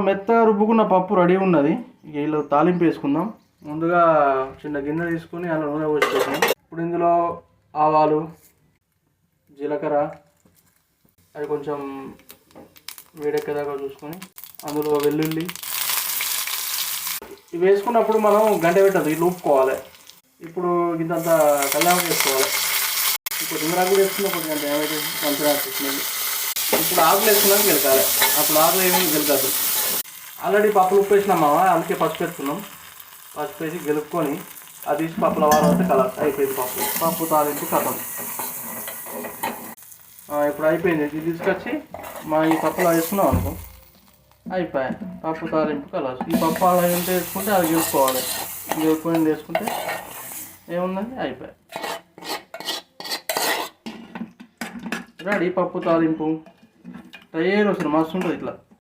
మెత్తగా రుబ్బుకున్న పప్పు రెడీ ఉన్నది. వీళ్ళు తాలింపు వేసుకుందాం. ముందుగా చిన్న గిన్నె తీసుకొని అందులో నూనె పోసుకుందాం. ఇప్పుడు ఇందులో ఆవాలు, జీలకర్ర అవి కొంచెం వేడెక్కేదాకా చూసుకొని అందులో వెల్లుల్లి ఇవి వేసుకున్నప్పుడు మనం గంట పెట్టద్దు, ఇట్లా ఊపుకోవాలి. ఇప్పుడు ఇంతంత కళ్యాణం వేసుకోవాలి. ఇప్పుడు దింగరాకు కూడా వేసుకున్న కొద్ది గంట ఏమైతే మంచిగా అనిపిస్తుంది. ఇప్పుడు ఆకులు వేసుకున్నాక గెలకాలి. అప్పుడు ఆకులు ఏమేమి గెలకద్దు. ఆల్రెడీ పప్పులు ఉప్పు వేసినామా, అందుకే పసుపు వేసుకున్నాం. పసుపు వేసి గెలుపుకొని అది తీసి పప్పుల వారం అయితే కలర్ అయిపోయింది. పప్పు తాలింపు కథం ఇప్పుడు అయిపోయింది. ఇది తీసుకొచ్చి ఈ పప్పులో వేసుకున్నాం అనుకో, అయిపోయాయి పప్పు తాలింపు కలర్. ఈ పప్పు అలా ఎంత వేసుకుంటే అది గెలుపుకోవాలి. గెలుపుకొని వేసుకుంటే ఏముందండి, అయిపోయాయి. రెడీ పప్పు తాలింపు తయారు వస్తుంది. మస్తు ఉంటుంది ఇట్లా.